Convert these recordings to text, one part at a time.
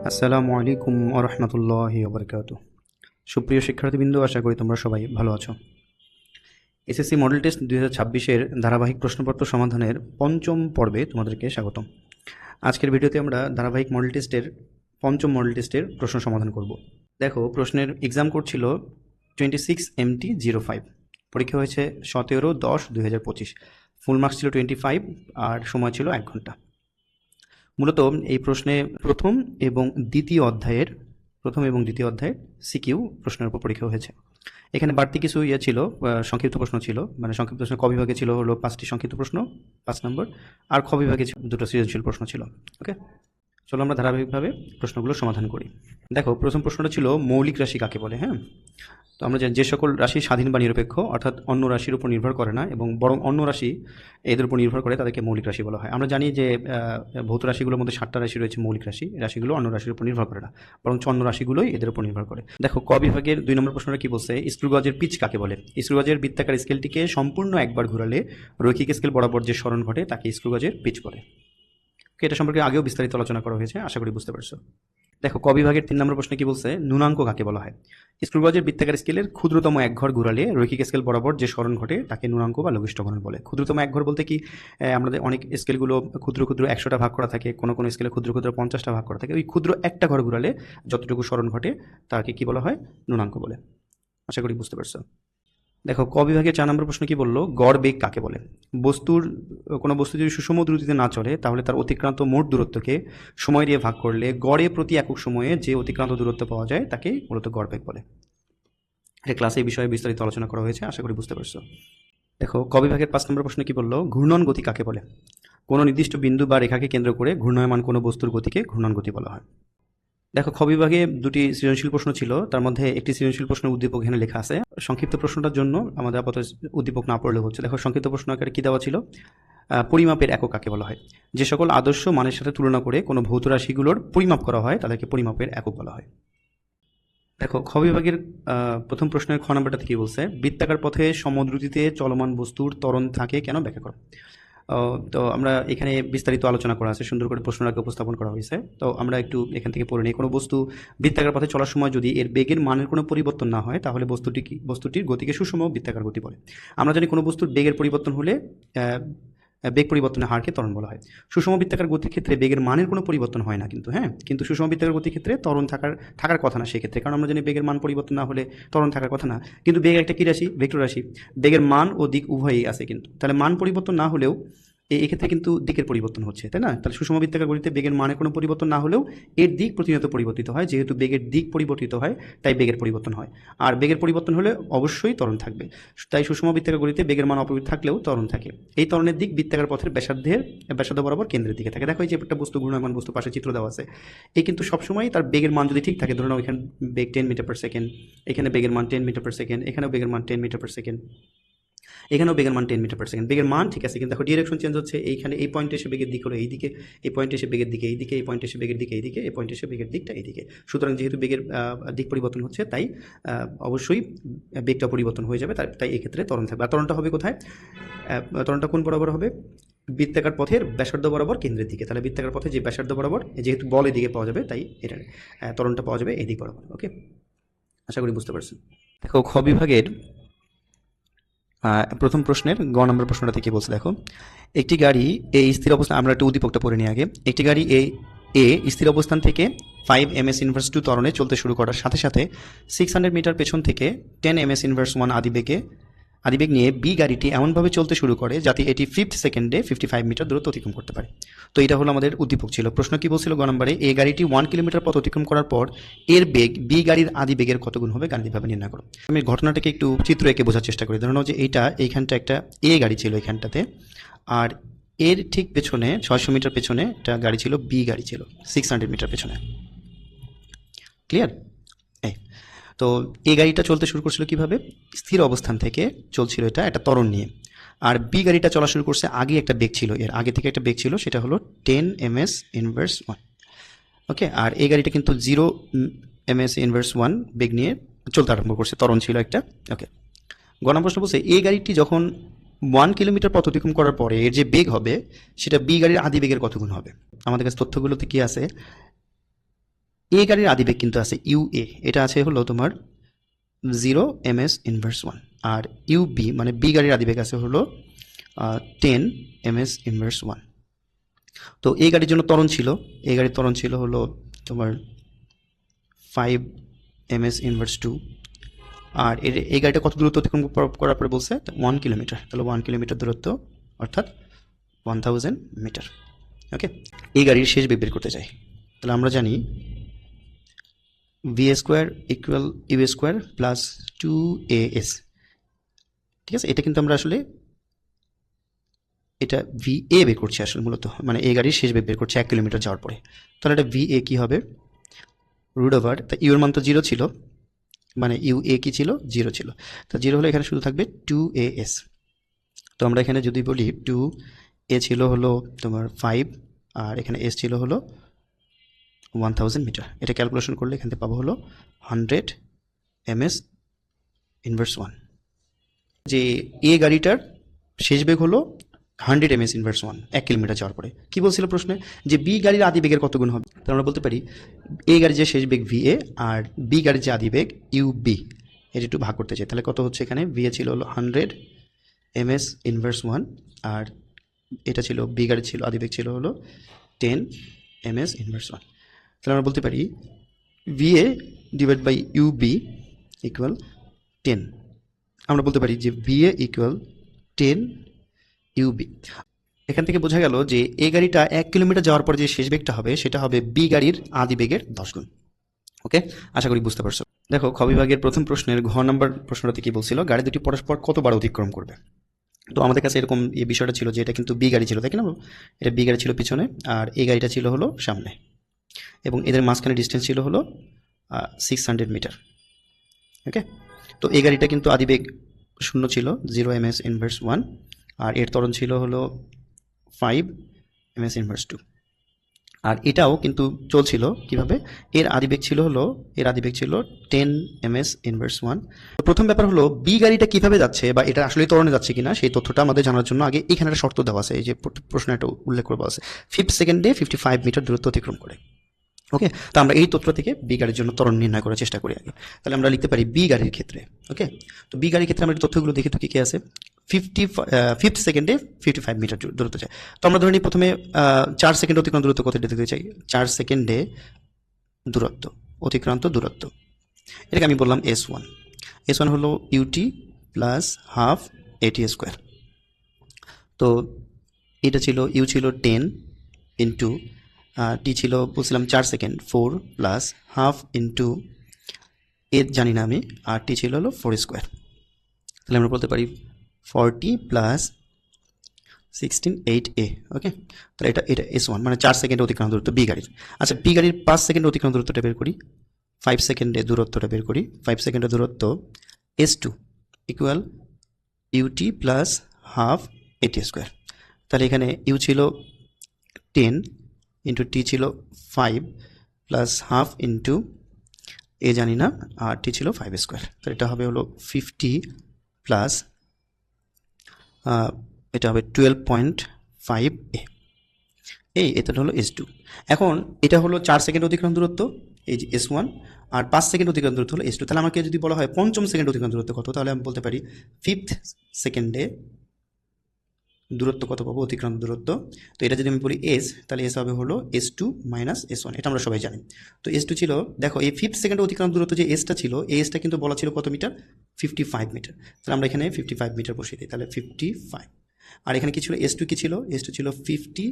আসসালামু আলাইকুম ওয়া রাহমাতুল্লাহি ওয়া বারাকাতুহু। সুপ্রিয় শিক্ষার্থীবৃন্দ, আশা করি তোমরা সবাই ভালো আছো। এসএসসি মডেল টেস্ট 2026 এর ধারাবাহিক প্রশ্নপত্র সমাধানের পঞ্চম পর্বে তোমাদেরকে স্বাগতম। আজকের ভিডিওতে আমরা ধারাবাহিক মডেল টেস্টের পঞ্চম মডেল টেস্টের প্রশ্ন সমাধান করব। দেখো, প্রশ্নের এক্সাম কোড ছিল 26MT05। পরীক্ষা হয়েছে 17-10-2025। ফুল মার্কস ছিল 25 আর সময় ছিল 1 ঘন্টা। মূলত এই প্রশ্নে প্রথম এবং দ্বিতীয় অধ্যায়ের সিকিউ প্রশ্নের উপর পরীক্ষা হয়েছে। এখানে বাড়তি কিছু ছিল, সংক্ষিপ্ত প্রশ্ন ছিল, মানে সংক্ষিপ্ত প্রশ্ন ক বিভাগে ছিল হলো 5টি সংক্ষিপ্ত প্রশ্ন 5 নম্বর, আর খ বিভাগে 2টো সৃজনশীল প্রশ্ন ছিল। ওকে, চলো আমরা ধারাবাহিকভাবে প্রশ্নগুলো সমাধান করি। দেখো, প্রথম প্রশ্নটা ছিল মৌলিক রাশি কাকে বলে। হ্যাঁ, তো আমরা জানি যে সকল রাশি স্বাধীন বা নিরপেক্ষ, অর্থাৎ অন্য রাশির উপর নির্ভর করে না এবং বরং অন্য রাশি এদের উপর নির্ভর করে, তাদেরকে মৌলিক রাশি বলা হয়। আমরা জানি যে ভৌত রাশিগুলোর মধ্যে 7টা রাশি রয়েছে মৌলিক রাশি। রাশিগুলো অন্য রাশির উপর নির্ভর করে না, বরং অন্য রাশিগুলোই এদের উপর নির্ভর করে। দেখো, ক বিভাগের 2 নম্বর প্রশ্নটা কি বলছে, স্ক্রু গজের পিচ কাকে বলে। স্ক্রু গজের বৃত্তাকার স্কেলটিকে সম্পূর্ণ একবার ঘোরালে রৈখিক স্কেল বরাবর যে সরণ ঘটে তাকে স্ক্রু গজের পিচ বলে। এটা সম্পর্কে আগেও বিস্তারিত আলোচনা করা হয়েছে, আশা করি বুঝতে পারছো। দেখো, ক বিভাগের 3 নম্বর প্রশ্নে কি বলছে, ন্যূনাঙ্ক কাকে বলা হয়। স্ক্রু গজের বৃত্তাকার স্কেলের ক্ষুদ্রতম এক ঘর ঘুরালে রৈখিক স্কেল বরাবর যে সরণ ঘটে তাকে ন্যূনাঙ্ক বা লঘিষ্ঠ ঘূর্ণন বলে। ক্ষুদ্রতম এক ঘর বলতে কি, আমাদের অনেক স্কেলগুলো ক্ষুদ্র ক্ষুদ্র 100টা ভাগ করা থাকে, কোনো কোনো স্কেলে ক্ষুদ্র ক্ষুদ্র 50টা ভাগ করা থাকে। ওই ক্ষুদ্র একটা ঘর ঘুরালে যতটুকু সরণ ঘটে তাকে কি বলা হয়, ন্যূনাঙ্ক বলে। আশা করি বুঝতে পারছো। দেখো, ক বিভাগের 4 নম্বর প্রশ্ন কি বললো, গড় বেগ কাকে বলে। কোনো বস্তু যদি সুষম দ্রুতিতে না চলে তাহলে তার অতিক্রান্ত মোট দূরত্বকে সময় দিয়ে ভাগ করলে গড়ে প্রতি একক সময়ে যে অতিক্রান্ত দূরত্ব পাওয়া যায় তাকে মূলত গড় বেগ বলে। এটা ক্লাসে এই বিষয়ে বিস্তারিত আলোচনা করা হয়েছে, আশা করি বুঝতে পারছো। দেখো, ক বিভাগের 5 নম্বর প্রশ্ন কি বললো, ঘূর্ণন গতি কাকে বলে। কোনো নির্দিষ্ট বিন্দু বা রেখাকে কেন্দ্র করে ঘূর্ণায়মান কোনো বস্তুর গতিকে ঘূর্ণন গতি বলা হয়। দেখো, খ বিভাগে 2টি সৃজনশীল প্রশ্ন ছিল, তার মধ্যে একটি সৃজনশীল প্রশ্নের উদ্দীপক এখানে লেখা আছে। সংক্ষিপ্ত প্রশ্নটার জন্য আমাদের আপাতত উদ্দীপক না পড়লে হচ্ছে। দেখো, সংক্ষিপ্ত প্রশ্ন আকারে কি দেওয়া ছিল, পরিমাপের একক কাকে বলা হয়। যে সকল আদর্শ মানের সাথে তুলনা করে কোনো ভৌত রাশিগুলোর পরিমাপ করা হয় তাদেরকে পরিমাপের একক বলা হয়। দেখো, খ বিভাগের প্রথম প্রশ্নের খ নম্বরটাতে কি বলছে, বৃত্তাকার পথে সমদ্রুতিতে চলমান বস্তুর ত্বরণ থাকে কেন, ব্যাখ্যা করো। তো আমরা এখানে বিস্তারিত আলোচনা করা আছে, সুন্দর করে প্রশ্নটাকে উপস্থাপন করা হয়েছে। তো আমরা একটু এখান থেকে পড়ে নিই। কোনো বস্তু বৃত্তাকার পথে চলার সময় যদি এর বেগের মানের কোনো পরিবর্তন না হয় তাহলে বস্তুটির গতিকে সুষম বৃত্তাকার গতি বলে। আমরা জানি কোনো বস্তুর বেগের পরিবর্তন হলে বেগ পরিবর্তনের হারকে ত্বরণ বলা হয়। সুষম বৃত্তাকার গতির ক্ষেত্রে বেগের মানের কোনো পরিবর্তন হয় না কিন্তু। হ্যাঁ, কিন্তু সুষম বৃত্তাকার গতির ক্ষেত্রে ত্বরণ থাকার কথা না সেক্ষেত্রে, কারণ আমরা জানি বেগের মান পরিবর্তন না হলে ত্বরণ থাকার কথা না। কিন্তু বেগ একটা কী রাশি, ভেক্টর রাশি। বেগের মান ও দিক উভয়ই আছে কিন্তু, তাহলে মান পরিবর্তন না হলেও এক্ষেত্রে কিন্তু দিকের পরিবর্তন হচ্ছে, তাই না। তাহলে সুষম বৃত্তাকার গতিতে বেগের মানে কোনো পরিবর্তন না হলেও এর দিক প্রতিনিয়ত পরিবর্তিত হয়। যেহেতু বেগের দিক পরিবর্তিত হয় তাই বেগের পরিবর্তন হয়, আর বেগের পরিবর্তন হলে অবশ্যই ত্বরণ থাকবে। তাই সুষম বৃত্তাকার গতিতে বেগের মান অপরিবর্তিত থাকলেও ত্বরণ থাকে। এই ত্বরণের দিক বৃত্তাকার পথের ব্যাসার্ধ বরাবর কেন্দ্রের দিকে থাকে। দেখো, এই যে একটা বস্তু, ঘূর্ণায়মান বস্তু, পাশে চিত্র দেওয়া আছে, এই কিন্তু সবসময় তার বেগের মান যদি ঠিক থাকে, ধরে নাও এখানে বেগ 10 মিটার পার সেকেন্ড, এখানে বেগের মান 10 মিটার পার সেকেন্ড, এখানেও বেগের মান 10 মিটার পার সেকেন্ড, এখানেও বেগের মান 10 মিটার পার সেকেন্ড, বেগের মান ঠিক আছে, কিন্তু দেখো ডিরেকশন চেঞ্জ হচ্ছে। এইখানে এই পয়েন্টে এসে বেগের দিক হলো এইদিকে, এই পয়েন্টে এসে বেগের দিকে এইদিকে, এই পয়েন্টে এসে বেগের দিকে এইদিকে, এই পয়েন্টে এসে বেগের দিকটা এইদিকে। সুতরাং যেহেতু বেগের দিক পরিবর্তন হচ্ছে তাই অবশ্যই বেগটা পরিবর্তন হয়ে যাবে, তাই এক্ষেত্রে ত্বরণ থাকবে। আর ত্বরণটা হবে কোথায়, ত্বরণটা কোন বরাবর হবে, বৃত্তাকার পথের ব্যাসার্ধ বরাবর কেন্দ্রের দিকে। তাহলে বৃত্তাকার পথে যে ব্যাসার্ধ বরাবর, যেহেতু বল এদিকে পাওয়া যাবে তাই এটার ত্বরণটা পাওয়া যাবে এদিক বরাবর। ওকে, আশা করি বুঝতে পারছেন। দেখো, খ বিভাগের প্রথম প্রশ্নের গ নম্বর প্রশ্নটা থেকে বলছে, দেখো, একটি গাড়ি এই স্থির অবস্থান, আমরা একটু উদ্দীপকটা পড়ে নিই আগে। একটি গাড়ি স্থির অবস্থান থেকে 5 ms ইনভার্স 2 ত্বরণে চলতে শুরু করার সাথে সাথে 600 মিটার পেছন থেকে 10 ms ইনভার্স 1 আদিবেগ নিয়ে বি গাড়িটি এমনভাবে চলতে শুরু করে যাতে এটি 5th সেকেন্ডে 55 মিটার দূরত্ব অতিক্রম করতে পারে। তো এটা হলো আমাদের উদ্দীপক ছিল। প্রশ্ন কি বলছিল, গ নম্বরে, এই গাড়িটি 1 কিলোমিটার পথ অতিক্রম করার পর এর বেগ বি গাড়ির আদিবেগের কত গুণ হবে, গাণিতিকভাবে নির্ণয় করো। আমি ঘটনাটাকে একটু চিত্র এঁকে বোঝার চেষ্টা করি। ধরো যে এইখানটা একটা এ গাড়ি ছিল এখানটাতে, আর এর ঠিক পেছনে 600 মিটার পেছনে একটা গাড়ি ছিল, বি গাড়ি ছিল 600 মিটার পেছনে। ক্লিয়ার? তো এই গাড়িটা চলতে শুরু করছিল কিভাবে, স্থির অবস্থান থেকে চলছিল এটা একটা ত্বরণ নিয়ে। আর বি গাড়িটা চলা শুরু করছে, আগে একটা বেগ ছিল, এর আগে থেকে একটা বেগ ছিল, সেটা হলো 10 ms ইনভার্স 1। ওকে, আর এই গাড়িটা কিন্তু 0 ms ইনভার্স 1 বেগ নিয়ে চলতে আরম্ভ করছে, ত্বরণ ছিল একটা। ওকে, গণনা প্রশ্ন বলছে, এই গাড়িটি যখন 1 কিলোমিটার পথ অতিক্রম করার পরে এর যে বেগ হবে সেটা বি গাড়ির আদি বেগের কত গুণ হবে। আমাদের কাছে তথ্যগুলোতে কি আছে, এ গাড়ির আদিবেগ কিন্তু আছে ইউ এ, এটা আছে হলো তোমার 0 ms−1, আর ইউ বি মানে বি গাড়ির আদিবেগ আছে হলো 10 ms−1। তো এই গাড়ির জন্য ত্বরণ ছিল, এই গাড়ির ত্বরণ ছিল হলো তোমার 5 ms−2, আর এই গাড়িটা কত দূরত্ব অতিক্রম করার পরে বলছে 1 কিলোমিটার, তাহলে 1 কিলোমিটার দূরত্ব অর্থাৎ 1000 মিটার। ওকে, এই গাড়ির শেষ বেগ বের করতে চাই, তাহলে আমরা জানি V square equal U square plus 2as, ঠিক আছে। এটা কিন্তু আমরা আসলে এটা ভি এ বের করছি আসলে মূলত, মানে এই গাড়ির শেষ বেগ বের করছে 1 কিলোমিটার যাওয়ার পরে। তাহলে এটা ভি এ কী হবে, রুট ওভার, তা ইউর মান তো 0 ছিল, মানে ইউ এ কী ছিল, 0 ছিল, তা 0 হলে এখানে শুধু থাকবে 2as। তো আমরা এখানে যদি বলি 2a ছিল হলো তোমার 5, আর এখানে s ছিল হলো 1000 মিটার, এটা ক্যালকুলেশন করলে এখান থেকে পাবো হলো 100 ms−1। যে এ গাড়িটার শেষ বেগ হলো 100 ms−1 1 কিলোমিটার যাওয়ার পরে। কী বলছিল প্রশ্নে, যে বি গাড়ির আদি বেগের কত গুণ হবে, তাহলে আমরা বলতে পারি এ গাড়ির যে শেষ বেগ ভি এ আর বি গাড়ির যে আদি বেগ ইউ বি, এটা একটু ভাগ করতে চাই, তাহলে কত হচ্ছে, এখানে ভি এ ছিল হলো 100 ms−1, আর এটা ছিল বি গাড়ির ছিল আদি বেগ ছিল হলো 10 ms−1। তাহলে আমরা বলতে পারি V A divide by U B equal 10। আমরা বলতে পারি যে ভি এ ইকুয়াল 10 ইউবি। এখান থেকে বোঝা গেল যে এ গাড়িটা 1 কিলোমিটার যাওয়ার পরে যে শেষ বেগটা হবে সেটা হবে বি গাড়ির আদি বেগের 10 গুণ। ওকে, আশা করি বুঝতে পারছো। দেখো, খ বিভাগের প্রথম প্রশ্নের ঘ নম্বর প্রশ্নটাতে কি বলছিল, গাড়ি দুটি পরস্পর কতবার অতিক্রম করবে। তো আমাদের কাছে এরকম এই বিষয়টা ছিল যে এটা কিন্তু বি গাড়ি ছিল, তাই না, এটা বি গাড়ি ছিল পিছনে আর এই গাড়িটা ছিল হলো সামনে, এবং এদের মাঝখানে ডিস্টেন্স ছিল হলো 600 মিটার। ওকে, তো এই গাড়িটা কিন্তু আদিবেগ 0 ছিল, 0 ms−1, আর এর ত্বরণ ছিল হলো 5 ms−2, আর এটাও কিন্তু চলছিল কিভাবে, এর আদিবেগ ছিল হলো 10 ms−1। প্রথম ব্যাপার হলো বি গাড়িটা কিভাবে যাচ্ছে বা এটা আসলে ত্বরণে যাচ্ছে কিনা সেই তথ্যটা আমাদের জানার জন্য আগে এখানে একটা শর্ত দেওয়া আছে, এই যে প্রশ্নে একটা উল্লেখ করে বলা আছে 5 সেকেন্ডে 55 মিটার দূরত্ব অতিক্রম করে। ওকে, তো আমরা এই তথ্য থেকে বি গাড়ির জন্য ত্বরণ নির্ণয় করার চেষ্টা করি আগে। তাহলে আমরা লিখতে পারি বি গাড়ির ক্ষেত্রে। ওকে, তো বি গাড়ির ক্ষেত্রে আমরা তথ্যগুলো দেখি তো কী কী আছে। 5 সেকেন্ডে 55 মিটার দূরত্ব চাই, তো আমরা ধরে নিই প্রথমে 4 সেকেন্ড অতিক্রান্ত দূরত্ব কত দেখতে চাই, 4 সেকেন্ডে দূরত্ব অতিক্রান্ত দূরত্ব, এটাকে আমি বললাম S1। S1 হলো UT plus half A T square. তো এটা ছিল ইউ ছিল 10 ইন্টু টি ছিল বলছিলাম 4 সেকেন্ড 4 প্লাস হাফ ইন্টু এ জানি না আমি, আর টি ছিল হলো 4 স্কোয়ার। তাহলে আমরা বলতে পারি 40 প্লাস 16 8a। ওকে, তাহলে এটা S1 মানে 4 সেকেন্ডে অতিক্রান্ত দূরত্ব বি গাড়ির। আচ্ছা, বি গাড়ির 5 সেকেন্ডে অতিক্রান্ত দূরত্বটা বের করি, 5 সেকেন্ডে দূরত্বটা বের করি, 5 সেকেন্ডের দূরত্ব S2 equal U T plus half A T square. তাহলে এখানে ইউ ছিল 10 ইন্টু টি ছিল 5 প্লাস হাফ ইন্টু এ জানি না, আর টি ছিল 5 স্কোয়ার। তাহলে এটা হবে হলো 50 প্লাস এটা হবে 12.5a। এটা হলো S2। এখন এটা হলো 4 সেকেন্ড অতিক্রান্ত দূরত্ব, এই যে S1, আর 5 সেকেন্ড অতিক্রান্ত দূরত্ব হলো S2। তাহলে আমাকে যদি বলা হয় পঞ্চম সেকেন্ড অতিক্রান্ত দূরত্ব কত, তাহলে আমি বলতে পারি 5th সেকেন্ডে দূরত্ব কত পাবো, অতিক্রান্ত দূরত্ব। তো এটা যদি আমি বলি এস, তাহলে এস হবে হলো S2 মাইনাস S1, এটা আমরা সবাই জানি। তো S2 ছিল, দেখো এই 5th সেকেন্ডে অতিক্রান্ত দূরত্ব যে এসটা ছিল, এই এসটা কিন্তু বলা ছিল কত মিটার, 55 মিটার। তাহলে আমরা এখানে 55 মিটার বসিয়ে দিই, তাহলে 55। আর এখানে কি ছিল, S2 কি ছিল, S2 ছিল 50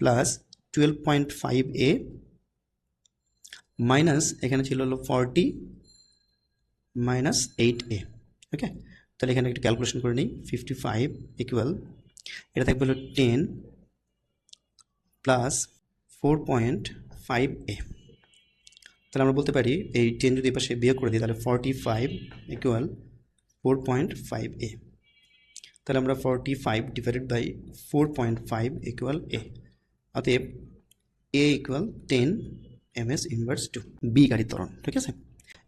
প্লাস 12.5a মাইনাস এখানে ছিল হলো 40 মাইনাস 8a। ওকে, তাহলে এখানে একটা ক্যালকুলেশন করে নিই, 55 ইকুয়াল এটা থাকবে হলো 10 প্লাস 4.5a। তাহলে আমরা বলতে পারি এই 10 যদি পাশে বিয়োগ করে দিই তাহলে 45 ইকুয়াল 4.5a। তাহলে আমরা 45 ডিভাইডেড বাই 4.5 ইকুয়াল a, অতএব a ইকুয়াল 10 ms−2 বি গাড়ির ত্বরণ। ঠিক আছে,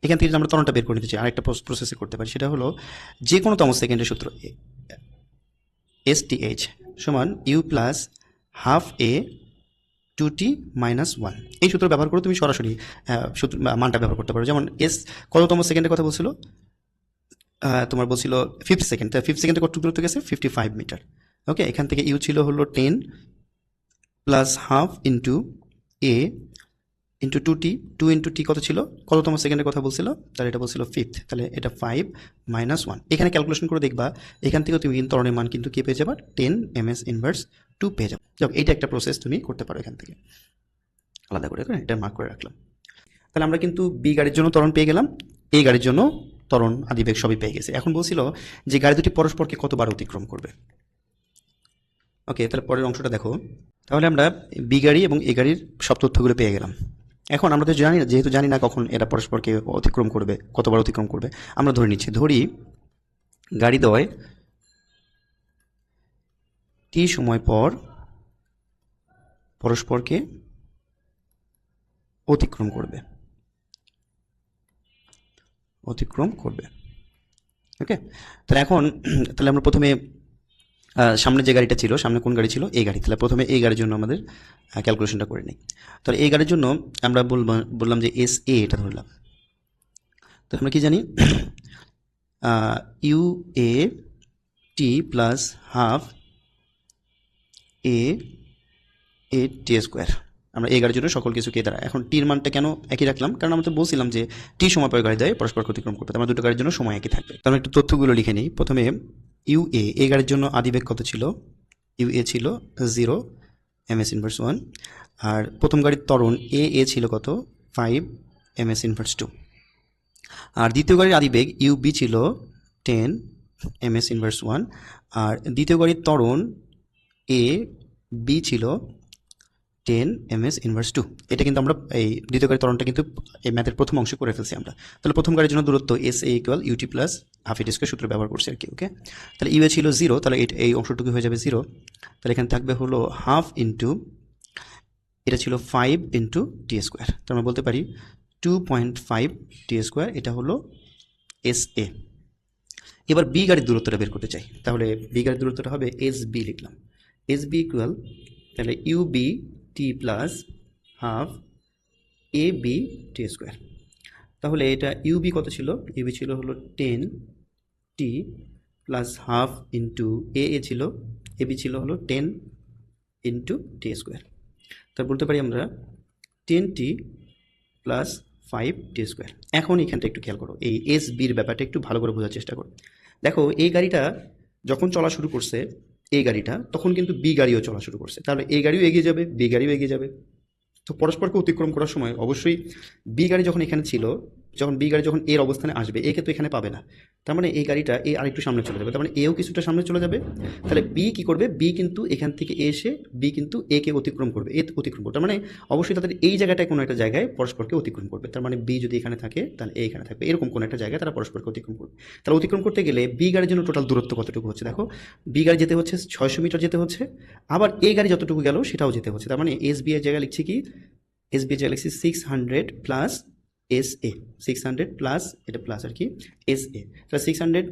এখান থেকে আমরা ত্বরণটা বের করে নিতে চাই, আরেকটা প্রসেসে করতে পারি, সেটা হলো যে কোনো তম সেকেন্ডের সূত্র STH সমান U plus half A 2t minus 1। এই সূত্র ব্যবহার করে তুমি সরাসরি মানটা ব্যবহার করতে পারো। যেমন এস কততম সেকেন্ডের কথা বলছিল, তোমার বলছিল 5th সেকেন্ড, তাই 5th সেকেন্ডে কত দূরত্ব গেছে 55 মিটার। ওকে, এখান থেকে ইউ ছিল হলো 10 প্লাস হাফ ইন্টু এ ইন্টু 2t, 2 ইন্টু টি কত ছিল, কততম সেকেন্ডের কথা বলছিল, তাহলে এটা বলছিল 5th, তাহলে এটা 5 মাইনাস 1। এখানে ক্যালকুলেশন করে দেখবা এখান থেকে তুমি ত্বরণের মান কিন্তু কে পেয়ে যাবা 10 ms ইনভার্স 2 পেয়ে যাবে। যাক, এইটা একটা প্রসেস তুমি করতে পারো এখান থেকে আলাদা করে, এটা মার্ক করে রাখলাম। তাহলে আমরা কিন্তু বি গাড়ির জন্য ত্বরণ পেয়ে গেলাম, এ গাড়ির জন্য ত্বরণ আদিবেগ সবই পেয়ে গেছে। এখন বলছিল যে গাড়ি দুটি পরস্পরকে কতবার অতিক্রম করবে। ওকে, তাহলে পরের অংশটা দেখো। তাহলে আমরা বি গাড়ি এবং এ গাড়ির সব তথ্যগুলো পেয়ে গেলাম। এখন আমরা তো জানি না, যেহেতু জানি না কখন এরা পরস্পরকে অতিক্রম করবে, কতবার অতিক্রম করবে, আমরা ধরে নিচ্ছি, ধরি গাড়ি দ্বয় টি সময় পর পরস্পরকে অতিক্রম করবে। ওকে, তাহলে এখন তাহলে আমরা প্রথমে সামনে যে গাড়িটা ছিল, সামনে কোন গাড়ি ছিল, এই গাড়ি, তাহলে প্রথমে এই গাড়ির জন্য আমাদের ক্যালকুলেশনটা করে নিই। তাহলে এই গাড়ির জন্য আমরা বললাম যে এস এ এটা ধরলাম। তো আমরা কি জানি, U A T plus half A A T square. আমরা এই গাড়ির জন্য সকল কিছু কে দ্বারা, এখন টির মানটা কেন একই রাখলাম, কারণ আমরা তো বলছিলাম যে টি সময় পর গাড়ি দেয় পরস্পর অতিক্রম করতে, আমরা দুটো গাড়ির জন্য সময় একই থাকবে। তাহলে একটু তথ্যগুলো লিখে নিই। প্রথমে ইউ এ গাড়ির জন্য আদিবেগ কত ছিল, ইউ এ ছিল 0 ms ইনভার্স 1, আর প্রথম গাড়ির ত্বরণ এ ছিল কত 5 ms ইনভার্স 2, আর দ্বিতীয় গাড়ির আদিবেগ ইউ বি ছিল 10 ms ইনভার্স 1, আর দ্বিতীয় গাড়ির ত্বরণ এ বি ছিল 10 ms ইনভার্স 2। এটা কিন্তু আমরা এই দ্বিতীয় গাড়ির ত্বরণটা কিন্তু এই ম্যাথের প্রথম অংশে করে ফেলছি আমরা। তাহলে প্রথম গাড়ির জন্য দূরত্ব S A equal U T plus half A T square সূত্র ব্যবহার করছি আর কি। ওকে, তাহলে ইউ এ ছিল 0, তাহলে এই অংশটুকু হয়ে যাবে 0। তাহলে এখানে থাকবে হলো হাফ ইন্টু, এটা ছিল 5 ইন্টু টি স্কোয়ার, তো আমরা বলতে পারি 2.5 টি স্কোয়ার, এটা হলো এস এ। এবার বি গাড়ির দূরত্বটা বের করতে চাই, তাহলে বি গাড়ির দূরত্বটা হবে এস বি, লিখলাম এস বি ইকুয়াল, তাহলে U B T plus half A B T square. তাহলে এটা ইউবি কত ছিল, ইউবি ছিল হলো 10 T plus half into A ছিল, এবি ছিল হলো 10 ইন্টু টি স্কোয়ার। তার বলতে পারি আমরা 10 টি প্লাস 5 টি স্কোয়ার। এখন এখানটা একটু খেয়াল করো, এই এস বির ব্যাপারটা একটু ভালো করে বোঝার চেষ্টা করো। দেখো এই গাড়িটা যখন চলা শুরু করছে, এই গাড়িটা তখন কিন্তু বি গাড়িও চলা শুরু করছে, তাহলে এই গাড়িও এগিয়ে যাবে, বি গাড়িও এগিয়ে যাবে। তো পরস্পরকে অতিক্রম করার সময় অবশ্যই বি গাড়ি যখন এখানে ছিল, যখন বি গাড়ি যখন এর অবস্থানে আসবে, একে তো এখানে পাবে না, তার মানে এই গাড়িটা এ আরেকটু সামনে চলে যাবে, তার মানে এও কিছুটা সামনে চলে যাবে। তাহলে বি কি করবে, বি কিন্তু এখান থেকে এসে বি কিন্তু এ কে অতিক্রম করবে, এ অতিক্রম করবে, তার মানে অবশ্যই তাদের এই জায়গাটায় কোনো একটা জায়গায় পরস্পরকে অতিক্রম করবে। তার মানে বি যদি এখানে থাকে তাহলে এ এখানে থাকবে, এরকম কোনো একটা জায়গায় তারা পরস্পরকে অতিক্রম করবে। তাহলে অতিক্রম করতে গেলে বি গাড়ির জন্য টোটাল দূরত্ব কতটুকু হচ্ছে, দেখো বি গাড়ি যেতে হচ্ছে 600 মিটার যেতে হচ্ছে, আবার এ গাড়ি যতটুকু গেল সেটাও যেতে হচ্ছে, তার মানে এস বি এর জায়গায় লিখছি কি, এস বি জায়গায় লিখছি 600 প্লাস এস এ, 600 প্লাস এটা প্লাস আর কি এস এ, তাহলে 600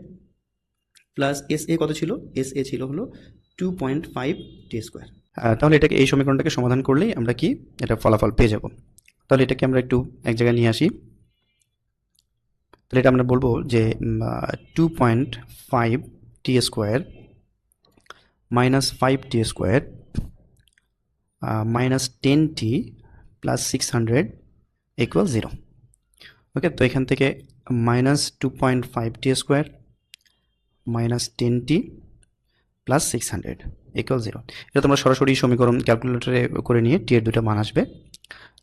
প্লাস এস এ কত ছিল, এস এ ছিল হলো 2.5 টি স্কোয়ার। তাহলে এটাকে, এই সমীকরণটাকে সমাধান করলেই আমরা কি এটা ফলাফল পেয়ে যাব। তাহলে এটাকে আমরা একটু এক জায়গায় নিয়ে আসি। তাহলে এটা আমরা বলবো যে 2.5 টি স্কোয়ার মাইনাস 5 টি square minus 10 T plus 600 equal 0। ওকে, তো এখান থেকে মাইনাস 2.5 টি square minus 10 T plus 600 equal 0। এটা তোমরা সরাসরি সমীকরণ ক্যালকুলেটরে করে নিয়ে টি এর দুটো মান আসবে।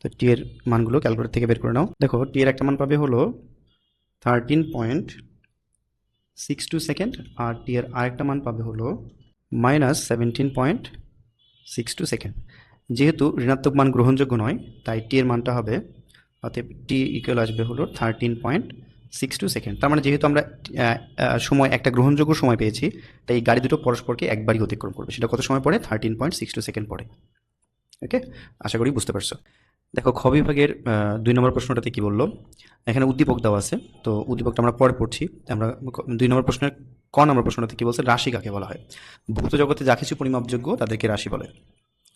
তো টি এর মানগুলো ক্যালকুলেটর থেকে বের করে নাও। দেখো টি এর একটা মান পাবে হলো 13.62 সেকেন্ড, আর টি এর আরেকটা মান পাবে হলো মাইনাস 17.62 সেকেন্ড। যেহেতু ঋণাত্মক মান গ্রহণযোগ্য নয়, তাই টি এর মানটা হবে, অতএব টি ইকুয়াল আসবে হলো 13.62 সেকেন্ড। তার মানে যেহেতু আমরা সময় একটা গ্রহণযোগ্য সময় পেয়েছি, তাই এই গাড়ি দুটো পরস্পরকে একবারই অতিক্রম করবে। সেটা কত সময় পরে, 13.62 সেকেন্ড পরে। ওকে, আশা করি বুঝতে পারছো। দেখো খ বিভাগের 2 নম্বর প্রশ্নটাতে কি বললো, এখানে উদ্দীপক দেওয়া আছে, তো উদ্দীপকটা আমরা পরে পড়ছি। আমরা 2 নম্বর প্রশ্নের ক নম্বর প্রশ্নটাতে কি বলছে, রাশি কাকে বলা হয়, ভৌত জগতে যা কিছু পরিমাপযোগ্য তাদেরকে রাশি বলে।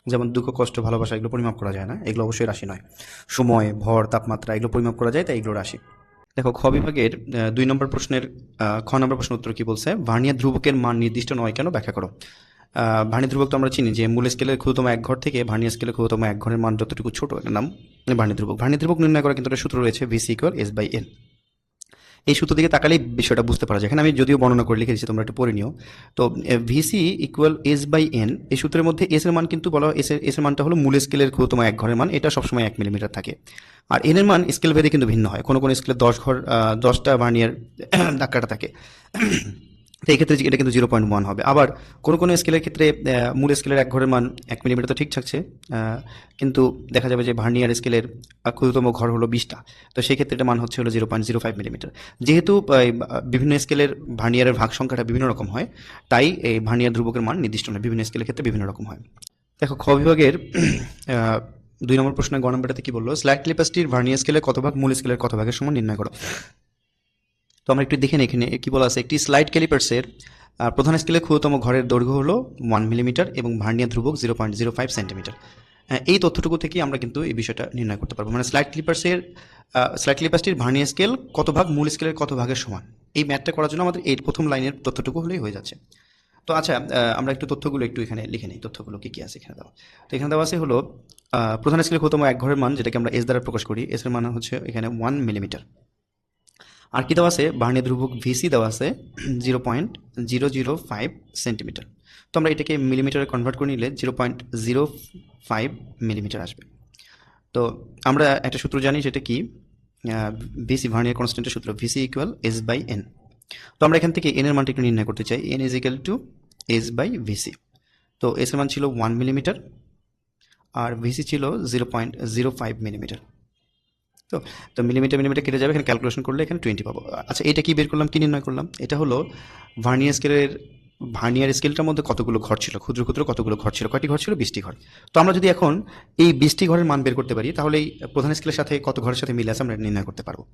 যেমন দুঃখ, কষ্ট, ভালোবাসা এগুলো পরিমাপ করা যায় না, এগুলো অবশ্যই রাশি নয়। সময়, ভর, তাপমাত্রা এগুলো পরিমাপ করা যায়, তাই এগুলো রাশি। দেখো খ বিভাগের 2 নম্বর প্রশ্নের খ নম্বর প্রশ্ন উত্তর কি বলছে, ভার্নিয়ার ধ্রুবকের মান নির্দিষ্ট নয় কেন ব্যাখ্যা করো। ভার্নিয়ার ধ্রুবক তো আমরা চিনি যে মূল স্কেলের ক্ষুদ্রতম এক ঘর থেকে ভার্নিয়ার স্কেলের ক্ষুদ্রতম এক ঘরের মান যতটুকু ছোট এটার নাম ভার্নিয়ার ধ্রুবক। ভার্নিয়ার ধ্রুবক নির্ণয় করা কিন্তু একটা সূত্র রয়েছে, VC=S/N। এই সূত্র দিকে তাকালেই বিষয়টা বুঝতে পারা যায়। এখানে আমি যদিও বর্ণনা করে লিখে দিচ্ছি, তোমরা একটু পড়ে নিও। তো VC=S/N, এই সূত্রের মধ্যে এস এর মান কিন্তু বলা হয়, এস এর মানটা হলো মূল স্কেলের ক্ষুদ্রতম এক ঘরের মান, এটা সবসময় 1 মিলিমিটার থাকে। আর এন এর মান স্কেল ভেদে কিন্তু ভিন্ন হয়, কোনো কোনো স্কেলে 10টা ভার্নিয়ার ধাক্কাটা থাকে। তো এই ক্ষেত্রে এটা কিন্তু 0.1 হবে। আবার কোনো কোনো স্কেলের ক্ষেত্রে মূল স্কেলের এক ঘরের মান 1 মিলিমিটার তো ঠিক থাকছে, কিন্তু দেখা যাবে যে ভার্নিয়ার স্কেলের ক্ষুদ্রতম ঘর হলো 20টা, তো সেই ক্ষেত্রে এটা মান হচ্ছে হলো 0.05 মিলিমিটার। যেহেতু বিভিন্ন স্কেলের ভার্নিয়ারের ভাগ সংখ্যাটা বিভিন্ন রকম হয়, তাই এই ভার্নিয়ার ধ্রুবকের মান নির্দিষ্ট নয়, বিভিন্ন স্কেলের ক্ষেত্রে বিভিন্ন রকম হয়। দেখো খ বিভাগের 2 নম্বর প্রশ্নে গ নম্বরটাতে কি বললো, স্লাইড ক্লিপাসটির ভার্নিয়ার স্কেলের কত ভাগ মূল স্কেলের কত ভাগের সমান নির্ণয় করো। তো আমরা একটু দেখে নিই এখানে কি বলা আছে। একটি স্লাইড ক্যালিপার্সের প্রধান স্কেলের ক্ষুদ্রতম ঘরের দৈর্ঘ্য হলো 1 মিলিমিটার এবং ভার্নিয়ার ধ্রুবক 0.05 সেন্টিমিটার। এই তথ্যটুকু থেকে আমরা কিন্তু এই বিষয়টা নির্ণয় করতে পারবো, মানে স্লাইড ক্লিপাসটির ভার্নিয়ার স্কেল কত ভাগ মূল স্কেলের কত ভাগের সমান। এই ম্যাথটা করার জন্য আমাদের এই প্রথম লাইনের তথ্যটুকু হলেই হয়ে যাচ্ছে। তো আচ্ছা, আমরা একটু তথ্যগুলো একটু এখানে লিখে নিই, তথ্যগুলো কি কি আছে এখানে দেওয়া। তো এখানে দেওয়া আছে হলো প্রধান স্কেলের ক্ষুদ্রতম এক ঘরের মান, যেটাকে আমরা এস দ্বারা প্রকাশ করি, এস এর মান হচ্ছে এখানে 1 মিলিমিটার। আর কি দেওয়া আছে, ভার্নিয়ার ধ্রুবক VC দেওয়া আছে 0.005 সেন্টিমিটার। তো আমরা এটাকে মিলিমিটারে কনভার্ট করে নিলে 0.05 মিলিমিটার আসবে। তো আমরা একটা সূত্র জানি, সেটা কি, VC ভার্নিয়ার কনস্ট্যান্টের সূত্র, VC=S/N। তো আমরা এখান থেকে এন এর মানটা একটু নির্ণয় করতে চাই, N=S/VC। তো এস এর মান ছিল 1 মিলিমিটার আর VC ছিল 0.05 মিলিমিটার। তো তো মিলিমিটার মিলিমিটার কেটে যাবে, এখানে ক্যালকুলেশন করলে এখানে 20 পাবো। আচ্ছা, এটা কি বের করলাম, কি নির্ণয় করলাম, এটা হলো ভার্নিয়ার স্কেলটার মধ্যে কতগুলো ঘর ছিল, ক্ষুদ্র ক্ষুদ্র কতগুলো ঘর ছিল, কয়টি ঘর ছিল, 20টি ঘর। তো আমরা যদি এখন এই 20টি ঘরের মান বের করতে পারি, তাহলে এই প্রধান স্কেলের সাথে কত ঘরের সাথে মিলে আছে আমরা নির্ণয় করতে পারবো।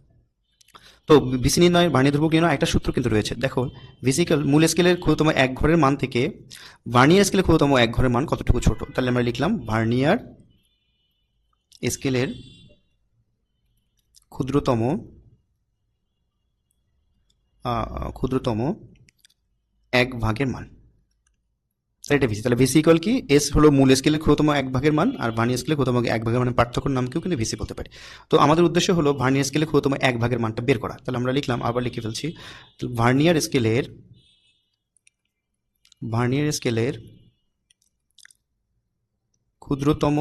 তো ভিসি নির্ণয়, ভার্নিয়ার ধ্রুবক নির্ণয় একটা সূত্র কিন্তু রয়েছে। দেখো, ভিসিক্যাল মূল স্কেলের ক্ষুদ্রতম এক ঘরের মান থেকে ভার্নিয়ার স্কেলের ক্ষুদ্রতম এক ঘরের মান কতটুকু ছোট। তাহলে আমরা লিখলাম ভার্নিয়ার স্কেলের ক্ষুদ্রতম এক ভাগের মান, এটা ভিসি। তাহলে ভিসি ইকুয়াল কি, এস হলো মূল স্কেলের ক্ষুদ্রতম এক ভাগের মান, আর ভার্নিয়ার স্কেলের ক্ষুদ্রতম এক ভাগের মানে পার্থক্যের নামকেও কিন্তু ভিসি বলতে পারি। তো আমাদের উদ্দেশ্য হলো ভার্নিয়ার স্কেলের ক্ষুদ্রতম এক ভাগের মানটা বের করা। তাহলে আমরা লিখলাম, আবার লিখে ফেলছি, ভার্নিয়ার স্কেলের ক্ষুদ্রতম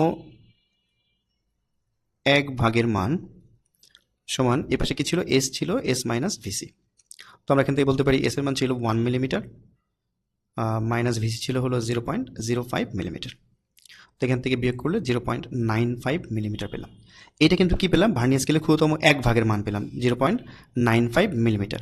এক ভাগের মান সমান, এ পাশে কি ছিল, এস ছিল, এস মাইনাস ভিসি। তো আমরা এখান থেকে বলতে পারি এস এর মান ছিল 1 মিলিমিটার মাইনাস ভিসি ছিল হলো 0.05 মিলিমিটার। তো এখান থেকে বিয়োগ করলে 0.95 মিলিমিটার পেলাম। এটা কিন্তু কি পেলাম, ভার্নিয়ার স্কেলে ক্ষুদ্রতম এক ভাগের মান পেলাম 0.95 মিলিমিটার।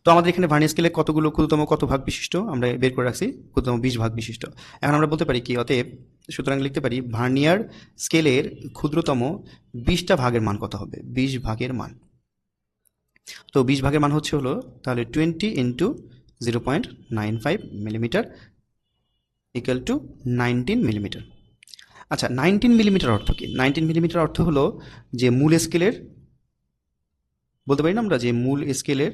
তো আমাদের এখানে ভার্নিয়ার স্কেলে কতগুলো ক্ষুদ্রতম কত ভাগ বিশিষ্ট আমরা বের করে রাখছি, ক্ষুদ্রতম 20 ভাগ বিশিষ্ট। এখন আমরা বলতে পারি কি, অতএব সুতরাং লিখতে পারি ভার্নিয়ার স্কেলের ক্ষুদ্রতম 20টা ভাগের মান কত হবে, 20 ভাগের মান। তো 20 ভাগের মান হচ্ছে হলো তাহলে 20 into 0.95 millimetre equal to 19 millimetre. আচ্ছা, 19 মিলিমিটার অর্থ কি? 19 মিলিমিটার অর্থ হলো যে মূল স্কেলের, বলতে পারি না আমরা যে মূল স্কেলের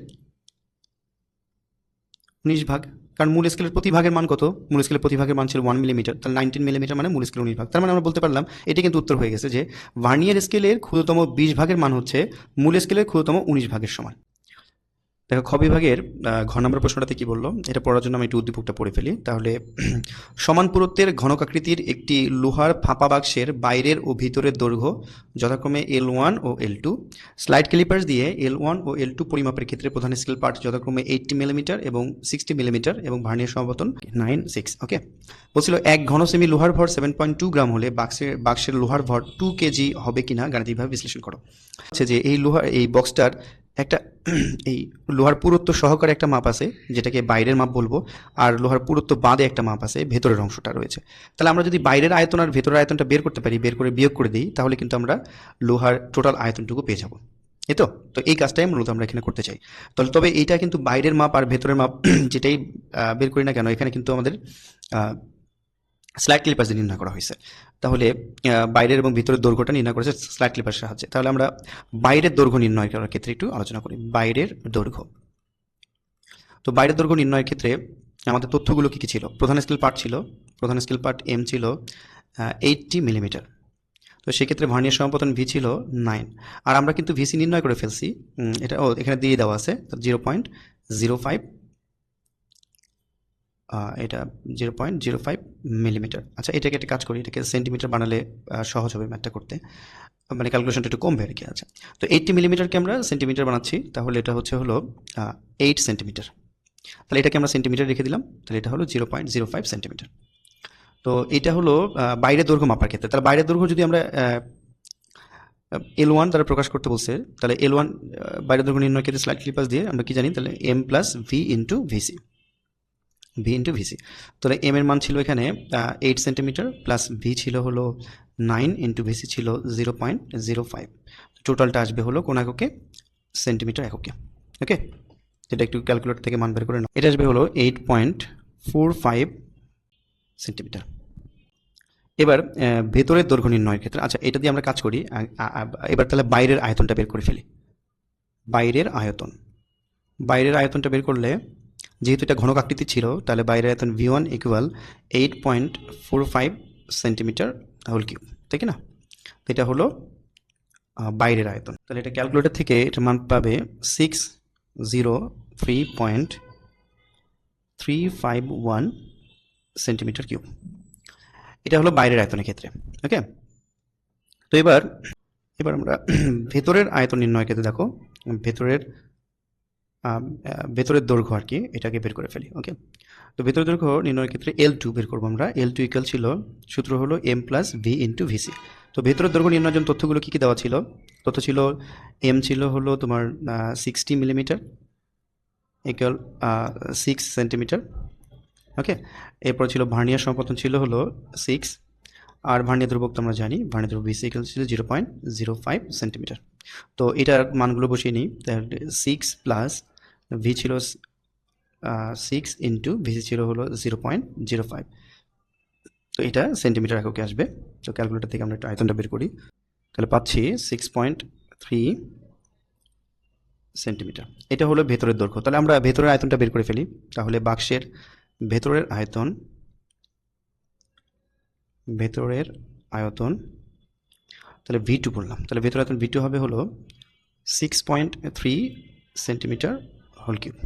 19 ভাগ, কারণ মূল স্কেলের প্রতি ভাগের মান কত, মূল স্কেলের প্রতি ভাগের মান ছিল 1 মিলিমিটার, তাহলে 19 মিলিমিটার মানে মূল স্কেলের 19 ভাগ। তার মানে আমরা বলতে পারলাম এটা কিন্তু উত্তর হয়ে গেছে যে ভার্নিয়ার স্কেলের ক্ষুদ্রতম 20 ভাগের মান হচ্ছে মূল স্কেলের ক্ষুদ্রতম 19 ভাগের সমান। দেখো খ বিভাগের ঘ নম্বর প্রশ্নটাতে কি বললো, এটা পড়ার জন্য আমি একটু উদ্দীপকটা পড়ে ফেলি। তাহলে সমান পুরুত্বের ঘনকাকৃতির একটি লোহার ফাঁপা বাক্সের বাইরের ও ভিতরের দৈর্ঘ্য যথাক্রমে L1 ও L2, স্লাইড ক্যালিপার্স দিয়ে L1 ও L2 পরিমাপের ক্ষেত্রে প্রধান স্কেল পার্ট যথাক্রমে 80 মিলিমিটার এবং 60 মিলিমিটার এবং ভার্নিয়ার সমাপতন 9.6। ওকে, বলছিল এক ঘন সেমি লোহার ভর 7.2 গ্রাম হলে বাক্সের লোহার ভর 2 কেজি হবে কিনা গাণিতিকভাবে বিশ্লেষণ করো। আচ্ছা, যে এই বক্সটার একটা এই লোহার পুরুত্ব সহকারে একটা মাপ আছে, যেটাকে বাইরের মাপ বলবো, আর লোহার পুরুত্ব বাদে একটা মাপ আছে, ভেতরের অংশটা রয়েছে। তাহলে আমরা যদি বাইরের আয়তন আর ভেতরের আয়তনটা বের করতে পারি, বের করে বিয়োগ করে দিই, তাহলে কিন্তু আমরা লোহার টোটাল আয়তনটুকু পেয়ে যাবো। এই তো এই কাজটাই মূলত আমরা এখানে করতে চাই। তাহলে তবে এইটা কিন্তু বাইরের মাপ আর ভেতরের মাপ যেটাই বের করি না কেন, এখানে কিন্তু আমাদের স্লাইড ক্লিপার দিয়ে নির্ণয় করা হয়েছে। তাহলে বাইরের এবং ভিতরের দৈর্ঘ্যটা নির্ণয় করেছে স্লাইড ক্লিপার সাহায্যে। তাহলে আমরা বাইরের দৈর্ঘ্য নির্ণয় করার ক্ষেত্রে একটু আলোচনা করি। বাইরের দৈর্ঘ্য, তো বাইরের দৈর্ঘ্য নির্ণয়ের ক্ষেত্রে আমাদের তথ্যগুলো কী কী ছিল? প্রধান স্কেল পার্ট ছিল, প্রধান স্কেল পার্ট এম ছিল 80 মিলিমিটার। তো সেক্ষেত্রে ভার্নিয়ার সমাপতন ভি ছিল 9, আর আমরা কিন্তু ভিসি নির্ণয় করে ফেলছি। এটা এখানে দিয়ে দেওয়া আছে 0.05, এটা 0.05 মিলিমিটার। আচ্ছা, এটাকে একটা কাজ করি, এটাকে সেন্টিমিটার বানালে সহজ হবে ম্যাথটা করতে, মানে ক্যালকুলেশনটা একটু কমবে আর কি। আচ্ছা, তো 80 মিলিমিটারকে আমরা সেন্টিমিটার বানাচ্ছি, তাহলে এটা হলো 8 সেন্টিমিটার। তাহলে এটাকে আমরা সেন্টিমিটার রেখে দিলাম, তাহলে এটা হলো 0.05 সেন্টিমিটার। তো এটা হলো বাইরের দৈর্ঘ্য মাপার ক্ষেত্রে। তাহলে বাইরের দৈর্ঘ্য যদি আমরা L1 দ্বারা প্রকাশ করতে বলছে, তাহলে L1 বাইরের দৈর্ঘ্য নির্ণয়ের ক্ষেত্রে স্লাইড ক্লিপাস দিয়ে আমরা কি জানি, তাহলে M plus V into V C, তাহলে এম এর মান ছিল এখানে 8 সেন্টিমিটার, প্লাস ভি ছিল হলো 9 ইন্টু ভিসি ছিল 0.05। টোটালটা আসবে হলো কোন এককে? সেন্টিমিটার এককে। ওকে, এটা একটু ক্যালকুলেটর থেকে মান বের করে নাও। এটা আসবে হলো 8.45 সেন্টিমিটার। এবার ভেতরের দৈর্ঘ্য নির্ণয়ের ক্ষেত্রে, আচ্ছা এটা দিয়ে আমরা কাজ করি। এবার তাহলে বাইরের আয়তনটা বের করে ফেলি। বাইরের আয়তনটা বের করলে, যেহেতু এটা ঘনক আকৃতি ছিল, তাহলে বাইরের আয়তন V1 equal 8.45 centimetre whole cube, তাই কি না? তো এটা হলো বাইরের আয়তন। তাহলে এটা ক্যালকুলেটর থেকে এটার মান পাবে 603.351 সেন্টিমিটার কিউব। এটা হলো বাইরের আয়তনের ক্ষেত্রে। ওকে, তো এবার আমরা ভেতরের আয়তন নির্ণয়ের ক্ষেত্রে দেখো, ভেতরের দৈর্ঘ্য আর কি, এটাকে বের করে ফেলি। ওকে, তো ভেতরের দৈর্ঘ্য নির্ণয়ের ক্ষেত্রে L2 বের করবো আমরা। L2 ইকুয়াল ছিল, সূত্র হলো M plus V into V C. তো ভেতরের দৈর্ঘ্য নির্ণয়ের জন্য তথ্যগুলো কী কী দেওয়া ছিল? তথ্য ছিল এম ছিল হলো তোমার 60 মিলিমিটার ইকুয়াল 6 সেন্টিমিটার। ওকে, এরপর ছিল ভার্নিয়ার সমাপতন ছিল হলো 6, আর ভার্নিয়ার ধ্রুবক তো আমরা জানি, ভার্নিয়ার ধ্রুবক ভিসি ইকুয়াল ছিল 0.05 সেন্টিমিটার। তো এটার মানগুলো বসিয়ে নিই। 6 প্লাস ভি ছিল 6 ইন্টু ভিসি ছিল হলো 0.05, তো এটা সেন্টিমিটার এককে আসবে। তো ক্যালকুলেটর থেকে আমরা একটা আয়তনটা বের করি, তাহলে পাচ্ছি 6.3 সেন্টিমিটার। এটা হলো ভেতরের দৈর্ঘ্য। তাহলে আমরা ভেতরের আয়তনটা বের করে ফেলি। তাহলে বাক্সের ভেতরের আয়তন, তাহলে V2 বললাম, তাহলে ভেতরের আয়তন V2 হবে হলো 6.3 সেন্টিমিটার হোল কিউব।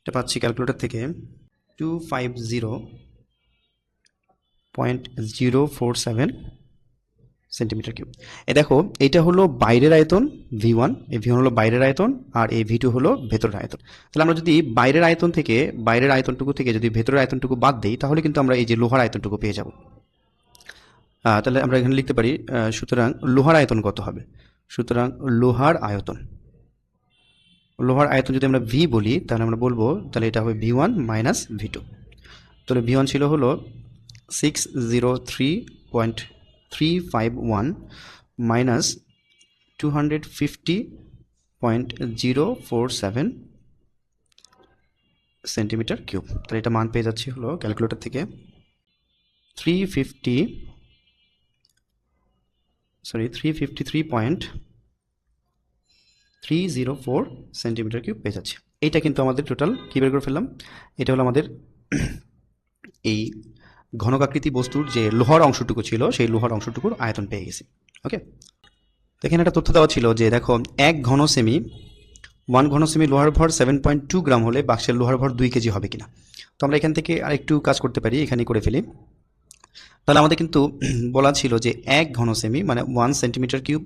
এটা পাচ্ছি ক্যালকুলেটর থেকে 250.047 সেন্টিমিটার কিউব। দেখো, এটা হলো বাইরের আয়তন V1, এই V1 হলো বাইরের আয়তন, আর এই V2 হলো ভেতরের আয়তন। তাহলে আমরা যদি বাইরের আয়তনটুকু থেকে যদি ভেতরের আয়তনটুকু বাদ দিই, তাহলে কিন্তু আমরা এই যে লোহার আয়তনটুকু পেয়ে যাব। তাহলে আমরা এখানে লিখতে পারি, সুতরাং লোহার আয়তন কত হবে? সুতরাং লোহার আয়তন যদি আমরা ভি বলি, তাহলে আমরা বলবো, তাহলে এটা হবে V1 মাইনাস V2। তাহলে V1 ছিল হলো 603.351 মাইনাস 250.047 সেন্টিমিটার কিউব। তাহলে এটা মান পেয়ে যাচ্ছি হলো ক্যালকুলেটর থেকে 353.304 সেন্টিমিটার কিউব পেয়ে যাচ্ছে। এইটা কিন্তু আমাদের টোটাল কী বের করে ফেললাম? এটা হলো আমাদের এই ঘনকাকৃতি বস্তুর যে লোহার অংশটুকু ছিল, সেই লোহার অংশটুকুর আয়তন পেয়ে গেছি। ওকে, তো এখানে একটা তথ্য দেওয়া ছিল যে দেখো, 1 ঘন সেমি লোহার ভর 7.2 গ্রাম হলে বাক্সের লোহার ভর 2 কেজি হবে কিনা। তো আমরা এখান থেকে আরেকটু কাজ করতে পারি, এখানে করে ফেলি। তাহলে আমাদের কিন্তু বলা ছিল যে 1 ঘন সেমি মানে 1 সেন্টিমিটার কিউব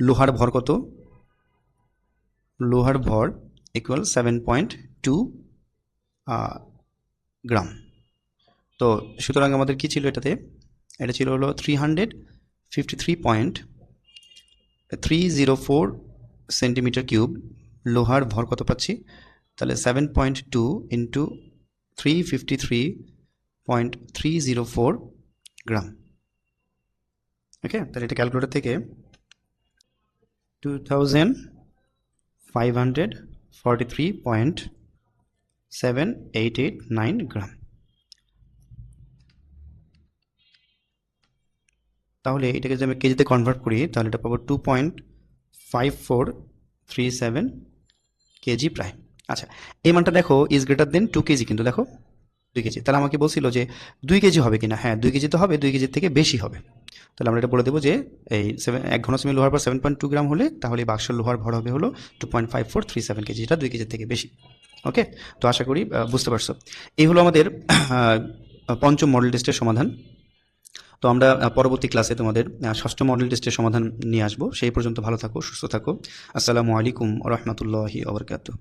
লোহার ভর কত? লোহার ভর ইকুয়াল 7.2 গ্রাম। তো সুতরাং আমাদের কি ছিল এটাতে? এটা ছিল হলো 353.304 সেন্টিমিটার কিউব লোহার ভর কত পাচ্ছি? তাহলে 7.2 ইন্টু 353.304 গ্রাম। ওকে, তাহলে এটা ক্যালকুলেটর থেকে 2543.7889 গ্রাম। তাহলে এটাকে যদি আমি কেজিতে কনভার্ট করি তাহলে এটা পাবো 2.5437 কেজি প্রায়। আচ্ছা, এই মানটা দেখো ইজ গ্রেটার দেন 2 কেজি, কিন্তু দেখো 2 কেজি, তাহলে আমাকে বলছিল যে 2 কেজি হবে কিনা। হ্যাঁ, 2 কেজি তো হবে, 2 কেজির থেকে বেশি হবে। তাহলে আমরা এটা বলে দেবো যে এই 1 ঘন সেমি লোহার পর 7.2 গ্রাম হলে তাহলে এই বাক্সের লোহার ভর হবে হলো 2.5437 কেজি, যেটা 2 কেজির থেকে বেশি। ওকে, তো আশা করি বুঝতে পারছো। এই হলো আমাদের পঞ্চম মডেল টেস্টের সমাধান। তো আমরা পরবর্তী ক্লাসে তোমাদের ষষ্ঠ মডেল টেস্টের সমাধান নিয়ে আসবো। সেই পর্যন্ত ভালো থাকো, সুস্থ থাকো। আসসালামু আলাইকুম ওয়া রাহমাতুল্লাহি ওয়া বারাকাতুহু।